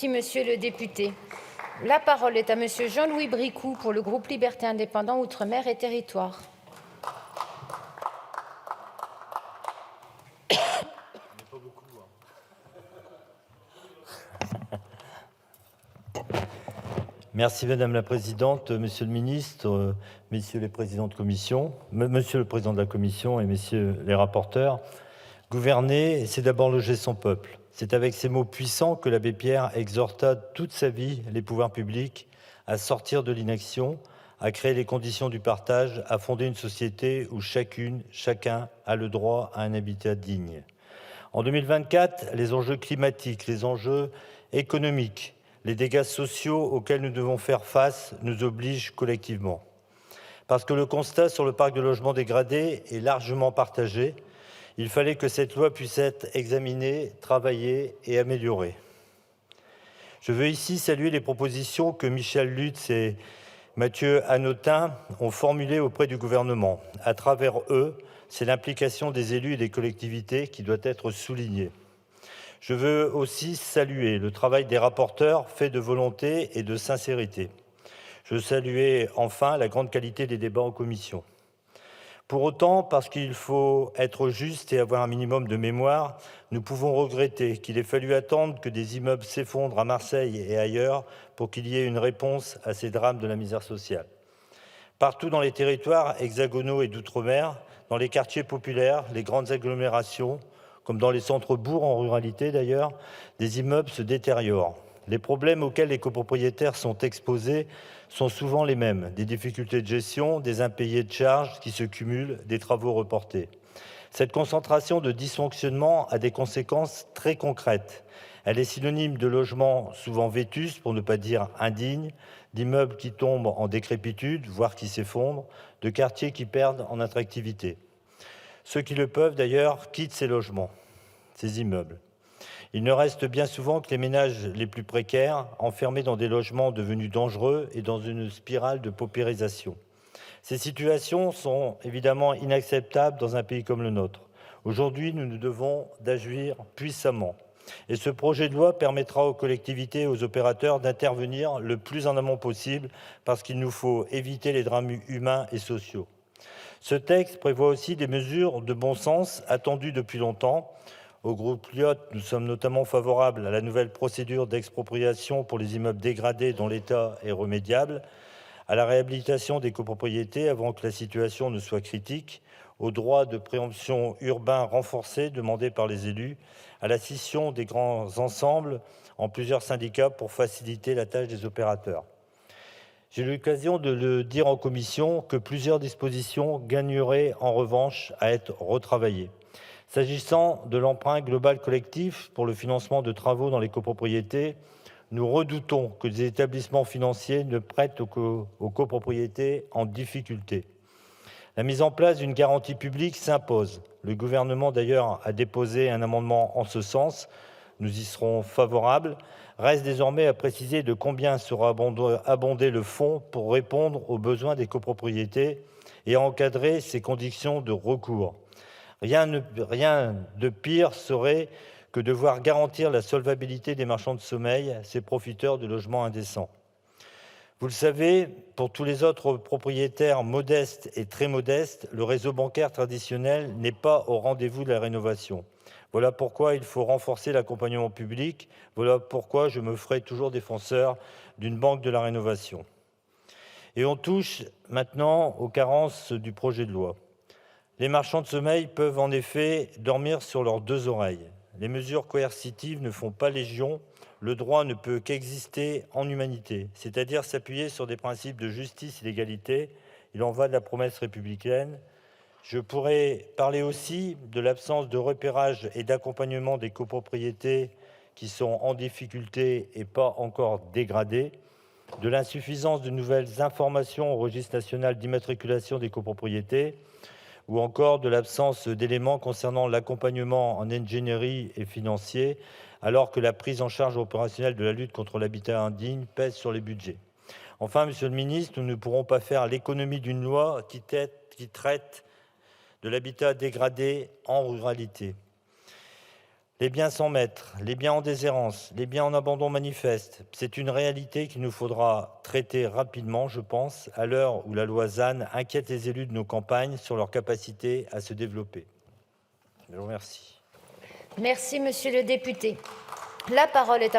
Merci, monsieur le député. La parole est à monsieur Jean-Louis Bricout pour le groupe Liberté Indépendant Outre-mer et Territoires. Merci Madame la Présidente, Monsieur le Ministre, Messieurs les Présidents de Commission, Monsieur le Président de la Commission et Messieurs les rapporteurs. Gouverner, c'est d'abord loger son peuple. C'est avec ces mots puissants que l'abbé Pierre exhorta toute sa vie les pouvoirs publics à sortir de l'inaction, à créer les conditions du partage, à fonder une société où chacun a le droit à un habitat digne. En 2024, les enjeux climatiques, les enjeux économiques, les dégâts sociaux auxquels nous devons faire face nous obligent collectivement. Parce que le constat sur le parc de logements dégradés est largement partagé, il fallait que cette loi puisse être examinée, travaillée et améliorée. Je veux ici saluer les propositions que Michèle Lutz et Mathieu Hanotin ont formulées auprès du gouvernement. À travers eux, c'est l'implication des élus et des collectivités qui doit être soulignée. Je veux aussi saluer le travail des rapporteurs fait de volonté et de sincérité. Je veux saluer enfin la grande qualité des débats en commission. Pour autant, parce qu'il faut être juste et avoir un minimum de mémoire, nous pouvons regretter qu'il ait fallu attendre que des immeubles s'effondrent à Marseille et ailleurs pour qu'il y ait une réponse à ces drames de la misère sociale. Partout dans les territoires hexagonaux et d'outre-mer, dans les quartiers populaires, les grandes agglomérations, comme dans les centres-bourgs en ruralité d'ailleurs, des immeubles se détériorent. Les problèmes auxquels les copropriétaires sont exposés sont souvent les mêmes, des difficultés de gestion, des impayés de charges qui se cumulent, des travaux reportés. Cette concentration de dysfonctionnement a des conséquences très concrètes. Elle est synonyme de logements souvent vétustes, pour ne pas dire indignes, d'immeubles qui tombent en décrépitude, voire qui s'effondrent, de quartiers qui perdent en attractivité. Ceux qui le peuvent, d'ailleurs, quittent ces logements, ces immeubles. Il ne reste bien souvent que les ménages les plus précaires, enfermés dans des logements devenus dangereux et dans une spirale de paupérisation. Ces situations sont évidemment inacceptables dans un pays comme le nôtre. Aujourd'hui, nous nous devons d'agir puissamment. Et ce projet de loi permettra aux collectivités et aux opérateurs d'intervenir le plus en amont possible parce qu'il nous faut éviter les drames humains et sociaux. Ce texte prévoit aussi des mesures de bon sens attendues depuis longtemps. Au groupe Liot, nous sommes notamment favorables à la nouvelle procédure d'expropriation pour les immeubles dégradés dont l'état est remédiable, à la réhabilitation des copropriétés avant que la situation ne soit critique, au droit de préemption urbain renforcé demandé par les élus, à la scission des grands ensembles en plusieurs syndicats pour faciliter la tâche des opérateurs. J'ai eu l'occasion de le dire en commission que plusieurs dispositions gagneraient en revanche à être retravaillées. S'agissant de l'emprunt global collectif pour le financement de travaux dans les copropriétés, nous redoutons que des établissements financiers ne prêtent aux copropriétés en difficulté. La mise en place d'une garantie publique s'impose. Le gouvernement, d'ailleurs, a déposé un amendement en ce sens. Nous y serons favorables. Reste désormais à préciser de combien sera abondé le fonds pour répondre aux besoins des copropriétés et à encadrer ces conditions de recours. Rien de pire serait que de devoir garantir la solvabilité des marchands de sommeil, ces profiteurs de logements indécents. Vous le savez, pour tous les autres propriétaires modestes et très modestes, le réseau bancaire traditionnel n'est pas au rendez-vous de la rénovation. Voilà pourquoi il faut renforcer l'accompagnement public. Voilà pourquoi je me ferai toujours défenseur d'une banque de la rénovation. Et on touche maintenant aux carences du projet de loi. Les marchands de sommeil peuvent en effet dormir sur leurs deux oreilles. Les mesures coercitives ne font pas légion. Le droit ne peut qu'exister en humanité, c'est-à-dire s'appuyer sur des principes de justice et d'égalité. Il en va de la promesse républicaine. Je pourrais parler aussi de l'absence de repérage et d'accompagnement des copropriétés qui sont en difficulté et pas encore dégradées, de l'insuffisance de nouvelles informations au registre national d'immatriculation des copropriétés, ou encore de l'absence d'éléments concernant l'accompagnement en ingénierie et financier, alors que la prise en charge opérationnelle de la lutte contre l'habitat indigne pèse sur les budgets. Enfin, Monsieur le Ministre, nous ne pourrons pas faire l'économie d'une loi qui traite de l'habitat dégradé en ruralité. Les biens sans maître, les biens en déshérence, les biens en abandon manifeste, c'est une réalité qu'il nous faudra traiter rapidement, je pense, à l'heure où la loi ZAN inquiète les élus de nos campagnes sur leur capacité à se développer. Je vous remercie. Merci, monsieur le député. La parole est à